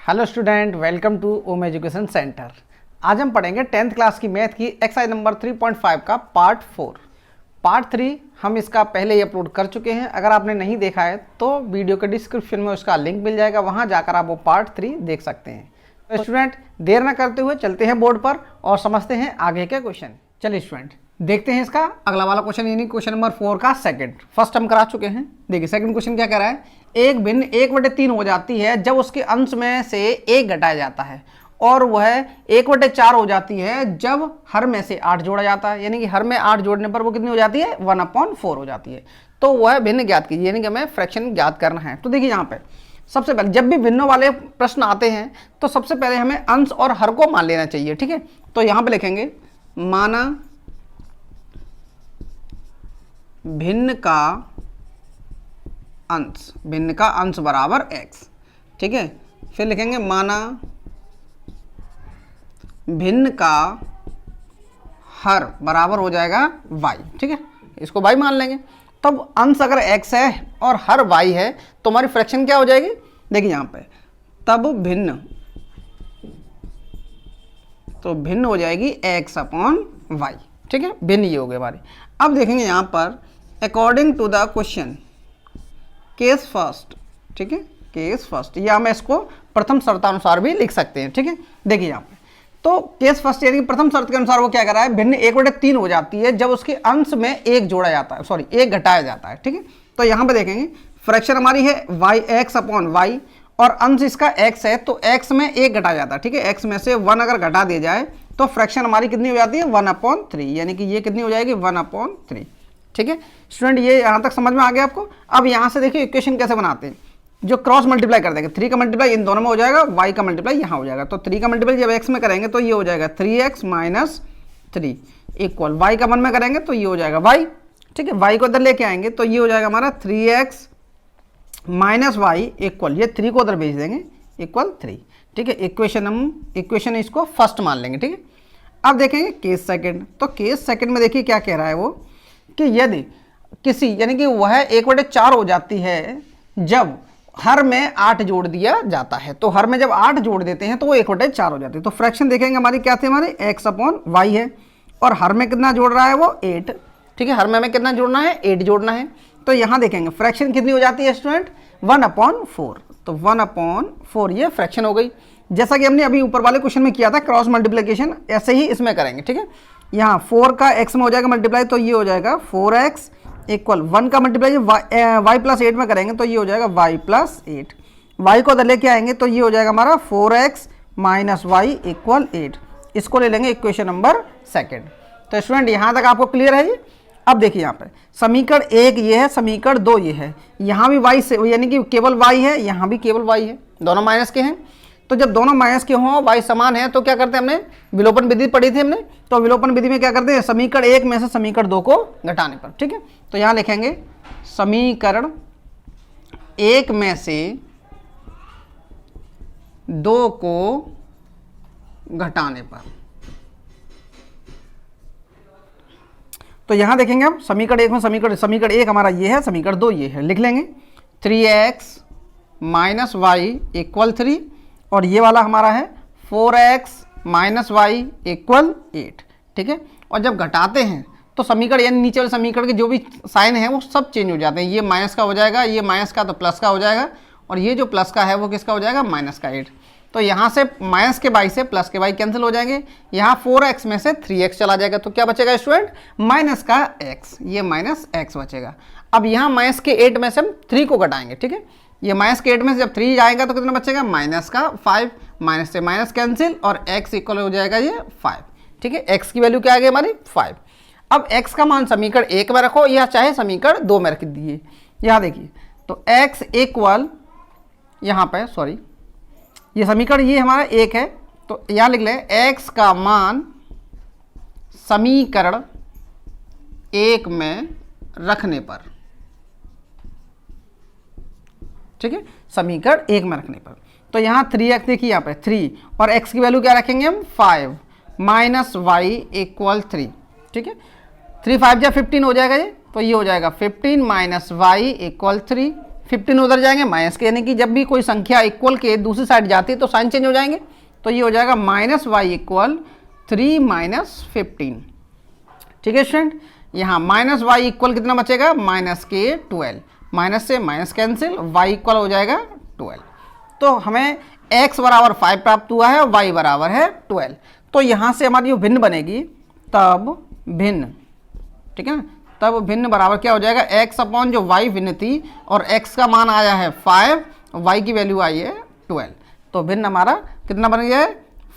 Hello student, welcome to Om education centre. आज हम पढ़ेंगे 10th क्लास की मैथ की एक्सरसाइज नंबर 3.5 का पार्ट 4। पार्ट 3 हम इसका पहले ही अपलोड कर चुके हैं। अगर आपने नहीं देखा है तो वीडियो के डिस्क्रिप्शन में उसका लिंक मिल जाएगा, वहां जाकर आप वो पार्ट 3 देख सकते हैं। तो स्टूडेंट देर ना करते हुए चलते हैं बोर्ड पर और समझते हैं आगे के क्वेश्चन। चलिए स्टूडेंट देखते हैं इसका अगला वाला क्वेश्चन, यानी क्वेश्चन नंबर 4 का सेकंड। फर्स्ट हम करा चुके हैं। देखिए सेकंड क्वेश्चन क्या कह रहा है, एक भिन्न 1/3 हो जाती है जब उसके अंश में से 1 घटाया जाता है, और वह 1/4 हो जाती है जब हर में से 8 जोड़ा जाता है। यानी कि हर में 8 जोड़ने पर वो कितनी हो जाती है, 1/4 हो जाती है। तो वह भिन्न ज्ञात कीजिए, यानी कि हमें फ्रैक्शन ज्ञात करना है। तो देखिए यहाँ पे सबसे पहले जब भी भिन्नों वाले प्रश्न आते हैं तो सबसे पहले हमें अंश और हर को मान लेना चाहिए, ठीक है। तो यहाँ पे लिखेंगे माना भिन्न का अंश बराबर x, ठीक है। फिर लिखेंगे माना भिन्न का हर बराबर हो जाएगा y, ठीक है। इसको y मान लेंगे। तब अंश अगर x है और हर y है तो हमारी फ्रैक्शन क्या हो जाएगी, देखिए यहाँ पे तब भिन्न हो जाएगी x/y, ठीक है। भिन्न ये हो गई हमारी। अब देखेंगे यहाँ पर according to the question case first, ठीक है। केस फर्स्ट या मैं इसको प्रथम शर्तानुसार भी लिख सकते हैं, ठीक है। देखिए यहाँ पे तो केस फर्स्ट यानी कि प्रथम शर्त के अनुसार वो क्या कर रहा है, भिन्न 1/3 हो जाती है जब उसके अंश में 1 जोड़ा जाता है, सॉरी 1 घटाया जाता है, ठीक है। तो यहाँ पे देखेंगे फ्रैक्शन हमारी है x/y और अंश इसका x है, तो x में 1 घटाया जाता है, ठीक है। x में से 1 अगर घटा दिया जाए तो फ्रैक्शन हमारी कितनी हो जाती है, 1/3, यानी कि ये कितनी हो जाएगी 1/3, ठीक है। स्टूडेंट ये यहाँ तक समझ में आ गया आपको। अब यहाँ से देखिए इक्वेशन कैसे बनाते हैं, जो क्रॉस मल्टीप्लाई कर देंगे, 3 का मल्टीप्लाई इन दोनों में हो जाएगा, y का मल्टीप्लाई यहाँ हो जाएगा। तो 3 का मल्टीप्लाई जब x में करेंगे तो ये हो जाएगा 3x - 3 इक्वल y का 1 में करेंगे तो ये हो जाएगा y, ठीक है। y को इधर लेके आएंगे तो ये हो जाएगा हमारा 3x - y इक्वल, ये 3 को उधर भेज देंगे इक्वल 3, ठीक है। इक्वेशन इसको फर्स्ट मान लेंगे, ठीक है। अब देखेंगे केस सेकंड। तो केस सेकंड में देखिए क्या कह रहा है वो कि यदि किसी यानी कि वह 1/4 हो जाती है जब हर में 8 जोड़ दिया जाता है। तो हर में जब 8 जोड़ देते हैं तो वो 1/4 हो जाती है। तो फ्रैक्शन देखेंगे हमारी क्या थी, हमारी x/y है, और हर में कितना जोड़ रहा है वो 8, ठीक है। हर में हमें कितना जोड़ना है, 8 जोड़ना है। तो यहाँ देखेंगे फ्रैक्शन कितनी हो जाती है स्टूडेंट, 1/4। तो 1/4 ये फ्रैक्शन हो गई, जैसा कि हमने अभी ऊपर वाले क्वेश्चन में किया था क्रॉस मल्टीप्लिकेशन, ऐसे ही इसमें करेंगे, ठीक है। यहाँ 4 का x में हो जाएगा मल्टीप्लाई, तो ये हो जाएगा 4x इक्वल 1 का मल्टीप्लाई y + 8 में करेंगे तो ये हो जाएगा y + 8। y को उधर लेके आएंगे तो ये हो जाएगा हमारा 4x - y इक्वल 8। इसको ले लेंगे इक्वेशन नंबर सेकंड। तो स्टूडेंट यहाँ तक आपको क्लियर है ये। अब देखिए यहाँ पे समीकरण 1 ये है, समीकरण 2 ये है। यहाँ भी y से यानी कि केवल y है, यहाँ भी केवल y है, दोनों माइनस के हैं। तो जब दोनों माइनस के हों, y समान है, तो क्या करते हैं, हमने विलोपन विधि पढ़ी थी हमने। तो विलोपन विधि में क्या करते हैं, समीकरण 1 में से समीकरण 2 को घटाने पर, ठीक है। तो यहाँ लिखेंगे समीकरण 1 में से 2 को घटाने पर। तो यहाँ देखेंगे अब समीकरण 1 में समीकरण 1 हमारा ये है, समीकरण 2 ये है। लिख लेंगे 3x - y इक्वल 3, और ये वाला हमारा है 4x - y इक्वल 8, ठीक है। और जब घटाते हैं तो समीकरण यानी नीचे वाले समीकरण के जो भी साइन है वो सब चेंज हो जाते हैं। ये माइनस का हो जाएगा, ये माइनस का तो प्लस का हो जाएगा, और ये जो प्लस का है वो किसका हो जाएगा, माइनस का 8। तो यहाँ से माइनस के y से प्लस के y कैंसिल हो जाएंगे। यहाँ 4x में से 3x चला जाएगा, तो क्या बचेगा स्टूडेंट, माइनस का x, ये माइनस x बचेगा। अब यहाँ माइनस के 8 में से हम 3 को घटाएंगे, ठीक है। ये माइनस के 8 में से जब 3 जाएगा तो कितना बचेगा, माइनस का 5, माइनस से माइनस कैंसिल, और x इक्वल हो जाएगा ये 5, ठीक है। x की वैल्यू क्या आ गई हमारी 5। अब x का मान समीकरण 1 में रखो या चाहे समीकरण 2 में रख दीजिए। यहाँ देखिए तो x इक्वल, यहाँ पे सॉरी ये समीकरण ये हमारा 1 है, तो यहाँ लिख लें x का मान समीकरण 1 में रखने पर, ठीक है, समीकरण 1 में रखने पर। तो यहाँ 3x देखिए, यहाँ पे 3 और x की वैल्यू क्या रखेंगे हम 5 - y इक्वल 3, ठीक है। 3 5 या 15 हो जाएगा ये, तो ये हो जाएगा 15 - y इक्वल 3। 15 उधर जाएंगे माइनस के, यानी कि जब भी कोई संख्या इक्वल के दूसरी साइड जाती है तो साइन चेंज हो जाएंगे। तो ये हो जाएगा माइनस वाई इक्वल 3 माइनस 15। ठीक है स्टूडेंट, यहाँ माइनस वाई इक्वल कितना बचेगा, माइनस के 12, माइनस से माइनस कैंसिल, वाई इक्वल हो जाएगा 12। तो हमें x बराबर 5 प्राप्त हुआ है और y बराबर है 12। तो यहाँ से हमारी जो भिन्न बनेगी तब भिन्न, ठीक है ना, तब भिन्न बराबर क्या हो जाएगा, x अपॉन जो y भिन्न थी और x का मान आया है 5, y की वैल्यू आई है 12। तो भिन्न हमारा कितना बन गया है,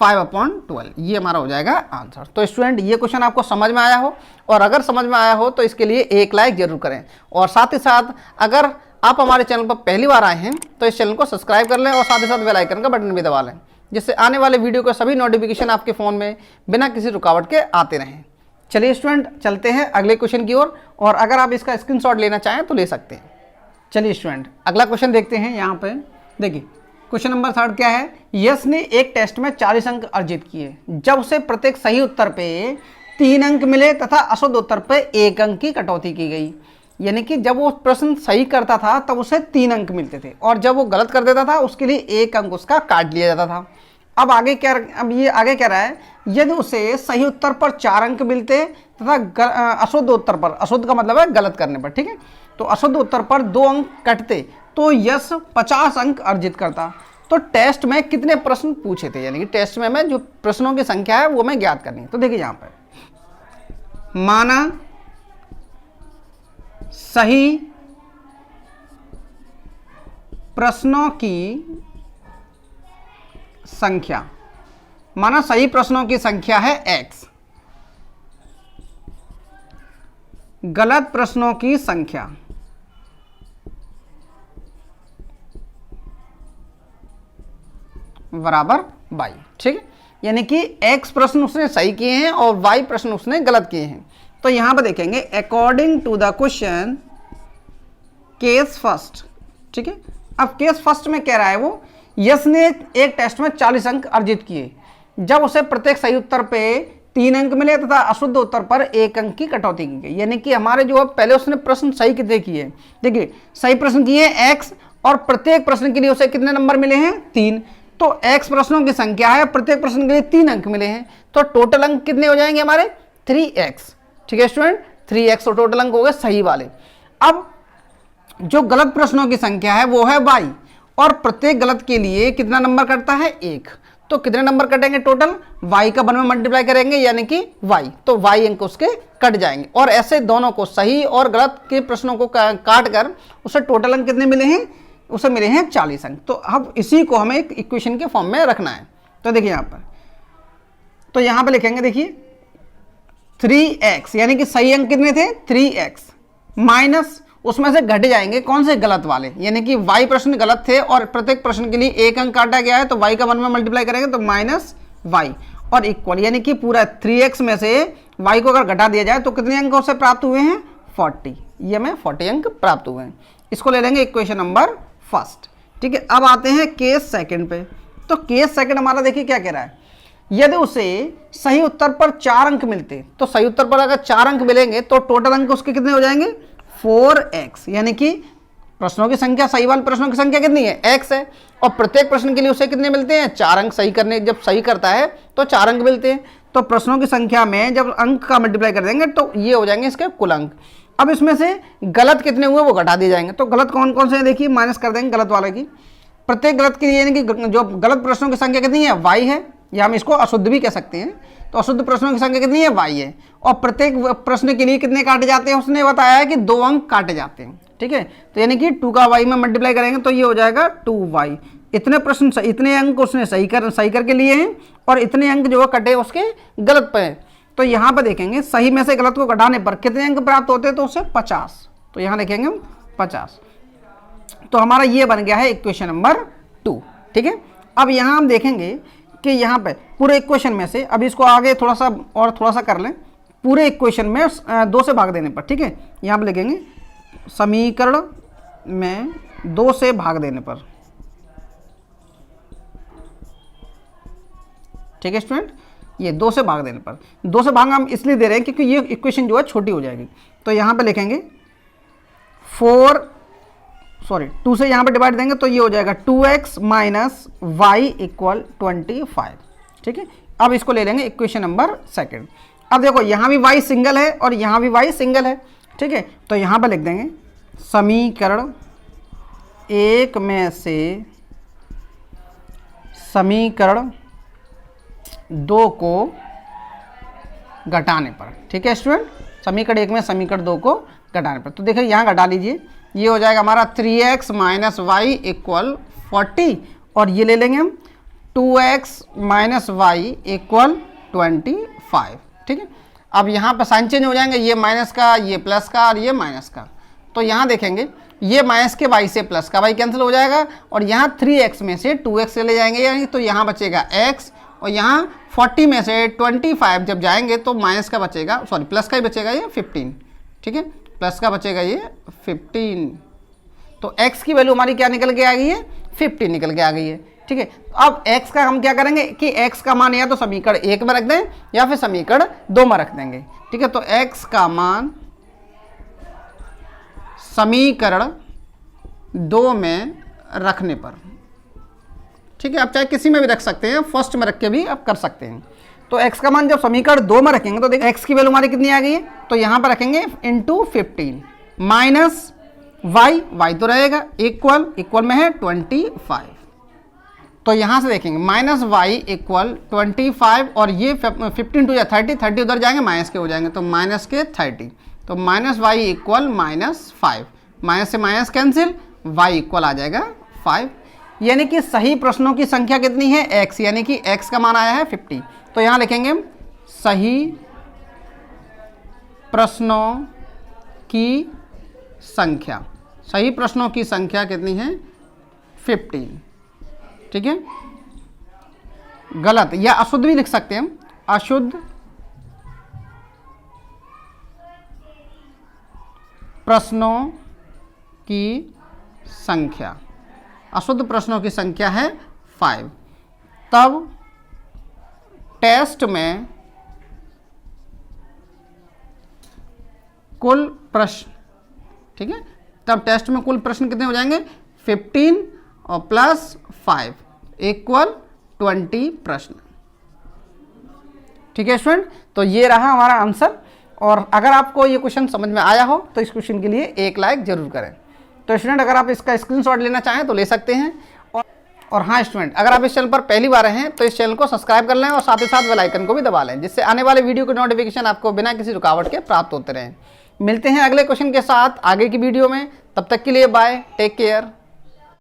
5/12। ये हमारा हो जाएगा आंसर। तो स्टूडेंट ये क्वेश्चन आपको समझ में आया हो, और अगर समझ में आया हो तो इसके लिए एक लाइक जरूर करें, और साथ ही साथ अगर आप हमारे चैनल पर पहली बार आए हैं तो इस चैनल को सब्सक्राइब कर लें और साथ ही साथ बेल आइकन का बटन भी दबा लें, जिससे आने वाले वीडियो के सभी नोटिफिकेशन आपके फ़ोन में बिना किसी रुकावट के आते रहें। चलिए स्टूडेंट चलते हैं अगले क्वेश्चन की ओर, और अगर आप इसका स्क्रीनशॉट लेना चाहें तो ले सकते हैं। चलिए स्टूडेंट अगला क्वेश्चन देखते हैं। यहाँ पे देखिए क्वेश्चन नंबर 3 क्या है, यश ने एक टेस्ट में 40 अंक अर्जित किए जब उसे प्रत्येक सही उत्तर पे 3 अंक मिले तथा अशुद्ध उत्तर पे 1 अंक की कटौती की गई। यानी कि जब वो प्रश्न सही करता था तब उसे 3 अंक मिलते थे, और जब वो गलत कर देता था उसके लिए 1 अंक उसका काट लिया जाता था। अब ये आगे कह रहा है, यदि उसे सही उत्तर पर 4 अंक मिलते तथा अशुद्ध उत्तर पर, अशुद्ध का मतलब है गलत करने पर, ठीक है, तो अशुद्ध उत्तर पर 2 अंक कटते तो यश 50 अंक अर्जित करता। तो टेस्ट में कितने प्रश्न पूछे थे, यानी कि टेस्ट में जो प्रश्नों की संख्या है वो मैं ज्ञात करनी है। तो देखिए यहाँ पर माना सही प्रश्नों की संख्या, माना सही प्रश्नों की संख्या है x, गलत प्रश्नों की संख्या बराबर y। ठीक है, यानी कि x प्रश्न उसने सही किए हैं और y प्रश्न उसने गलत किए हैं। तो यहां पर देखेंगे according to the question case first. ठीक है, अब केस फर्स्ट में कह रहा है वो, यश ने एक टेस्ट में 40 अंक अर्जित किए जब उसे प्रत्येक सही उत्तर पे 3 अंक मिले तथा अशुद्ध उत्तर पर 1 अंक की कटौती की गई। यानी कि हमारे जो पहले उसने प्रश्न सही कितने किए, देखिए सही प्रश्न किए x, और प्रत्येक प्रश्न के लिए उसे कितने नंबर मिले हैं, 3। तो x प्रश्नों की संख्या है, प्रत्येक प्रश्न के लिए 3 अंक मिले हैं, तो टोटल अंक कितने हो जाएंगे हमारे, 3x। ठीक है स्टूडेंट, 3x, और टोटल अंक हो गए सही वाले। अब जो गलत प्रश्नों की संख्या है वो है y, और प्रत्येक गलत के लिए कितना नंबर कटता है, 1। तो कितने नंबर कटेंगे टोटल, y का 1 में मल्टीप्लाई करेंगे यानी कि y, तो y अंक उसके कट जाएंगे। और ऐसे दोनों को, सही और गलत के प्रश्नों को काट कर उसे टोटल अंक कितने मिले हैं, उसे मिले हैं 40 अंक। तो अब इसी को हमें एक इक्वेशन के फॉर्म में रखना है। तो देखिए यहाँ पर, तो यहाँ पर लिखेंगे, देखिए 3x, यानी कि सही अंक कितने थे, 3x, माइनस उसमें से घट जाएंगे कौन से, गलत वाले, यानी कि y प्रश्न गलत थे और प्रत्येक प्रश्न के लिए 1 अंक काटा गया है, तो y का 1 में मल्टीप्लाई करेंगे तो माइनस y, और इक्वल, यानी कि पूरा 3x में से y को अगर घटा दिया जाए तो कितने अंक उससे प्राप्त हुए हैं, 40। ये हमें 40 अंक प्राप्त हुए हैं। इसको ले लेंगे इक्वेशन नंबर 1। ठीक है, अब आते हैं केस सेकंड पे। तो केस सेकंड हमारा देखिए क्या कह रहा है, यदि उसे सही उत्तर पर 4 अंक मिलते, तो सही उत्तर पर अगर 4 अंक मिलेंगे तो टोटल अंक उसके कितने हो जाएंगे, 4x, यानी कि प्रश्नों की संख्या, सही वाले प्रश्नों की संख्या कितनी है, x है, और प्रत्येक प्रश्न के लिए उसे कितने मिलते हैं, 4 अंक। सही करने, जब सही करता है तो 4 अंक मिलते हैं। तो प्रश्नों की संख्या में जब अंक का मल्टीप्लाई कर देंगे तो ये हो जाएंगे इसके कुल अंक। अब इसमें से गलत कितने हुए वो घटा दिए जाएंगे। तो गलत कौन कौन से हैं, देखिए माइनस कर देंगे गलत वाले की। प्रत्येक गलत के लिए, यानी कि जो गलत प्रश्नों की संख्या कितनी है, y है, या हम इसको अशुद्ध भी कह सकते हैं। तो अशुद्ध प्रश्नों की संख्या कितनी है, y है, और प्रत्येक प्रश्न के लिए कितने काटे जाते हैं, उसने बताया है कि 2 अंक काटे जाते हैं। ठीक है, तो यानी कि 2 का y में मल्टीप्लाई करेंगे तो ये हो जाएगा 2y। इतने प्रश्न, इतने अंक उसने सही करके लिए हैं, और इतने अंक जो कटे उसके गलत पे हैं। तो यहाँ पर देखेंगे सही में से गलत को घटाने पर कितने अंक प्राप्त होते हैं, तो उसे 50। तो यहाँ देखेंगे 50। तो हमारा ये बन गया है इक्वेशन नंबर 2। ठीक है, अब यहाँ हम देखेंगे कि यहाँ पे पूरे इक्वेशन में से, अब इसको आगे थोड़ा सा कर लें, पूरे इक्वेशन में 2 से भाग देने पर। ठीक है, यहाँ पे लिखेंगे समीकरण में 2 से भाग देने पर। ठीक है स्टूडेंट, ये 2 से भाग देने पर, 2 से भाग हम इसलिए दे रहे हैं क्योंकि ये इक्वेशन जो है छोटी हो जाएगी। तो यहाँ पे लिखेंगे 4 सॉरी 2 से यहाँ पे डिवाइड देंगे तो ये हो जाएगा 2x माइनस वाई इक्वल 25। ठीक है, अब इसको ले लेंगे इक्वेशन नंबर सेकंड। अब देखो यहाँ भी y सिंगल है और यहाँ भी y सिंगल है। ठीक है, तो यहाँ पर लिख देंगे समीकरण 1 में से समीकरण 2 को घटाने पर। ठीक है स्टूडेंट, समीकरण 1 में समीकरण 2 को घटाने पर। तो देखिए यहाँ घटा लीजिए, ये हो जाएगा हमारा 3x माइनस वाई इक्वल 40 और ये ले लेंगे हम 2x माइनस वाई इक्वल 25। ठीक है, अब यहाँ पर साइन चेंज हो जाएंगे, ये माइनस का, ये प्लस का और ये माइनस का। तो यहाँ देखेंगे ये माइनस के y से प्लस का y कैंसिल हो जाएगा और यहाँ 3x में से 2x चले जाएंगे, यानी तो यहाँ बचेगा x और यहाँ 40 में से 25 जब जाएंगे तो माइनस का बचेगा, सॉरी प्लस का ही बचेगा ये 15। ठीक है, प्लस का बचेगा ये 15। तो x की वैल्यू हमारी क्या निकल के आ गई है, 50 निकल के आ गई है। ठीक है, अब x का हम क्या करेंगे कि x का मान या तो समीकरण 1 में रख दें या फिर समीकरण 2 में रख देंगे। ठीक है, तो x का मान समीकरण 2 में रखने पर। ठीक है, आप चाहे किसी में भी रख सकते हैं, फर्स्ट में रख के भी आप कर सकते हैं। तो x का मान जब समीकरण 2 में रखेंगे तो देखिए x की वैल्यू हमारी कितनी आ गई है, तो यहाँ पर रखेंगे इंटू 15 माइनस y तो रहेगा इक्वल में है 25। तो यहाँ से देखेंगे माइनस y इक्वल 25 और ये 15 टू या 30 उधर जाएंगे माइनस के हो जाएंगे, तो माइनस के 30। तो माइनस y इक्वल -5, माइनस से माइनस कैंसिल, y इक्वल आ जाएगा 5। यानी कि सही प्रश्नों की संख्या कितनी है, x, यानी कि x का मान आया है 50। तो यहाँ लिखेंगे सही प्रश्नों की संख्या, सही प्रश्नों की संख्या कितनी है, 15। ठीक है, गलत या अशुद्ध भी लिख सकते हैं हम, अशुद्ध प्रश्नों की संख्या, अशुद्ध प्रश्नों की संख्या है 5। तब टेस्ट में कुल प्रश्न, ठीक है, तब टेस्ट में कुल प्रश्न कितने हो जाएंगे, 15 और प्लस 5 इक्वल 20 प्रश्न। ठीक है स्टूडेंट, तो ये रहा हमारा आंसर। और अगर आपको ये क्वेश्चन समझ में आया हो तो इस क्वेश्चन के लिए 1 लाइक जरूर करें। तो स्टूडेंट अगर आप इसका स्क्रीनशॉट लेना चाहें तो ले सकते हैं। और हाँ स्टूडेंट, अगर आप इस चैनल पर पहली बार हैं तो इस चैनल को सब्सक्राइब कर लें और साथ ही साथ बेल आइकन को भी दबा लें, जिससे आने वाले वीडियो के नोटिफिकेशन आपको बिना किसी रुकावट के प्राप्त होते रहें। मिलते हैं अगले क्वेश्चन के साथ आगे की वीडियो में, तब तक के लिए बाय, टेक केयर।